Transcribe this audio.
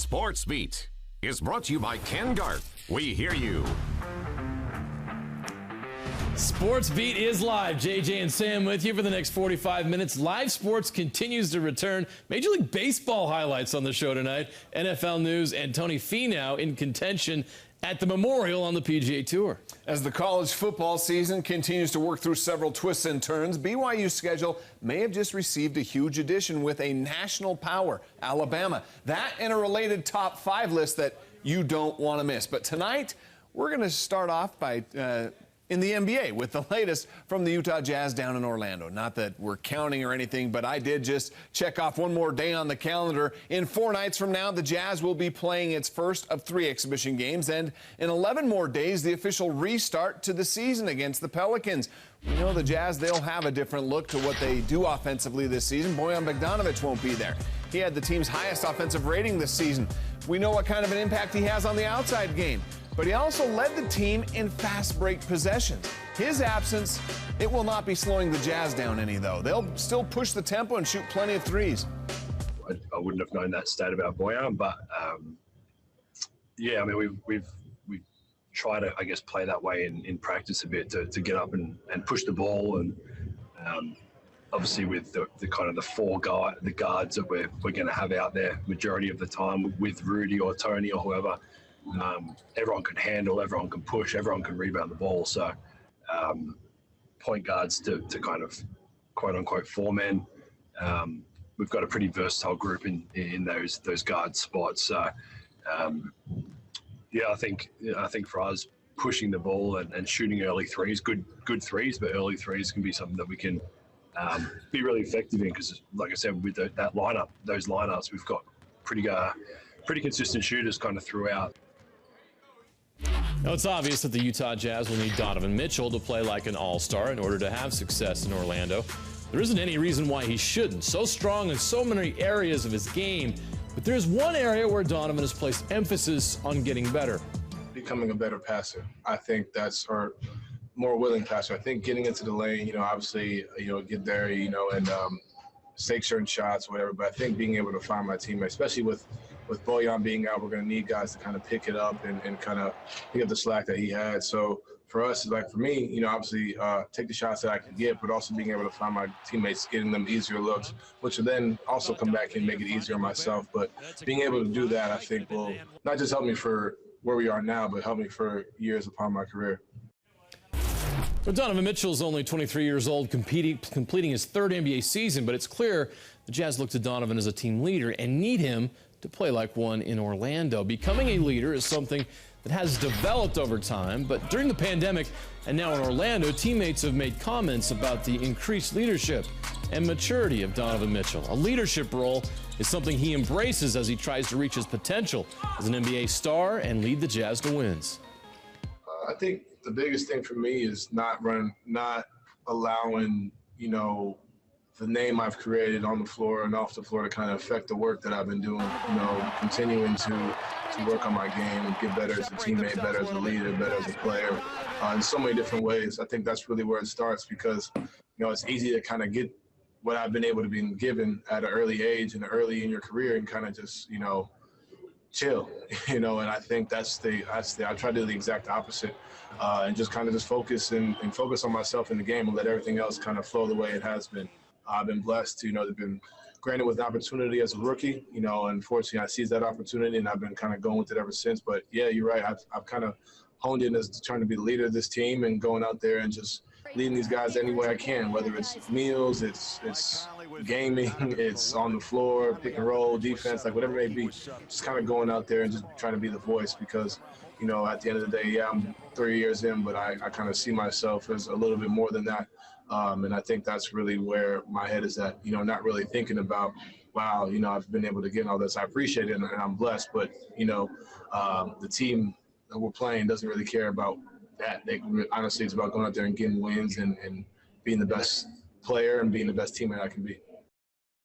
Sports Beat is brought to you by Ken Garth. We hear you. Sports Beat is live. JJ and Sam with you for the next 45 minutes. Live sports continues to return. Major League Baseball highlights on the show tonight. NFL news and Tony Finau in contention at the Memorial on the PGA Tour. As the college football season continues to work through several twists and turns, BYU's schedule may have just received a huge addition with a national power, Alabama. That and a related top 5 list that you don't want to miss. But tonight, we're going to start off by in the NBA with the latest from the Utah Jazz down in Orlando. Not that we're counting or anything, but I did just check off one more day on the calendar. In 4 nights from now, the Jazz will be playing its first of 3 exhibition games, and in 11 more days, the official restart to the season against the Pelicans. We know the Jazz, they'll have a different look to what they do offensively this season. Bojan Bogdanovic won't be there. He had the team's highest offensive rating this season. We know what kind of an impact he has on the outside game. But he also led the team in fast break possessions. His absence, it will not be slowing the Jazz down any, though. They'll still push the tempo and shoot plenty of threes. I wouldn't have known that stat about Bojan, but yeah, I mean, we try to, I guess, play that way in practice a bit to get up and push the ball, and obviously with the kind of the guards that we're going to have out there majority of the time with Rudy or Tony or whoever. Everyone can handle, everyone can push, everyone can rebound the ball. So point guards to kind of quote-unquote 4 men. We've got a pretty versatile group in those guard spots. So yeah, I think for us, pushing the ball and shooting early threes, good threes, but early threes can be something that we can be really effective in, because, like I said, with those lineups, we've got pretty consistent shooters kind of throughout. Now, it's obvious that the Utah Jazz will need Donovan Mitchell to play like an all-star in order to have success in Orlando. There isn't any reason why he shouldn't. So strong in so many areas of his game. But there's one area where Donovan has placed emphasis on getting better. Becoming a better passer. I think that's our more willing passer. I think getting into the lane, obviously, get there, and take certain shots, whatever. But I think being able to find my teammates, especially with Bojan being out, we're going to need guys to kind of pick it up and kind of pick up the slack that he had. So for us, like for me, obviously take the shots that I can get, but also being able to find my teammates, getting them easier looks, which will then also come back and make it easier on myself. But being able to do that, I think, will not just help me for where we are now, but help me for years upon my career. Well, Donovan Mitchell is only 23 years old, completing his 3rd NBA season, but it's clear the Jazz look to Donovan as a team leader and need him to play like one in Orlando. Becoming a leader is something that has developed over time, but during the pandemic and now in Orlando, teammates have made comments about the increased leadership and maturity of Donovan Mitchell. A leadership role is something he embraces as he tries to reach his potential as an NBA star and lead the Jazz to wins. I think the biggest thing for me is not allowing, the name I've created on the floor and off the floor to kind of affect the work that I've been doing, continuing to work on my game and get better as a teammate, better as a leader, better as a player, in so many different ways. I think that's really where it starts, because, it's easy to kind of get what I've been able to be given at an early age and early in your career and kind of just, chill, and I think I try to do the exact opposite, and just kind of just focus and focus on myself in the game and let everything else kind of flow the way it has been. I've been blessed to, to been granted with an opportunity as a rookie, unfortunately I seized that opportunity and I've been kind of going with it ever since. But yeah, you're right. I've kind of honed in as trying to be the leader of this team and going out there and just leading these guys any way I can, whether it's meals, it's gaming, it's on the floor, pick and roll, defense, like whatever it may be, just kind of going out there and just trying to be the voice, because, at the end of the day, yeah, I'm 3 years in, but I kind of see myself as a little bit more than that. And I think that's really where my head is at, not really thinking about, wow, I've been able to get all this. I appreciate it and I'm blessed, but, the team that we're playing doesn't really care about that. Honestly, it's about going out there and getting wins and being the best player and being the best teammate I can be.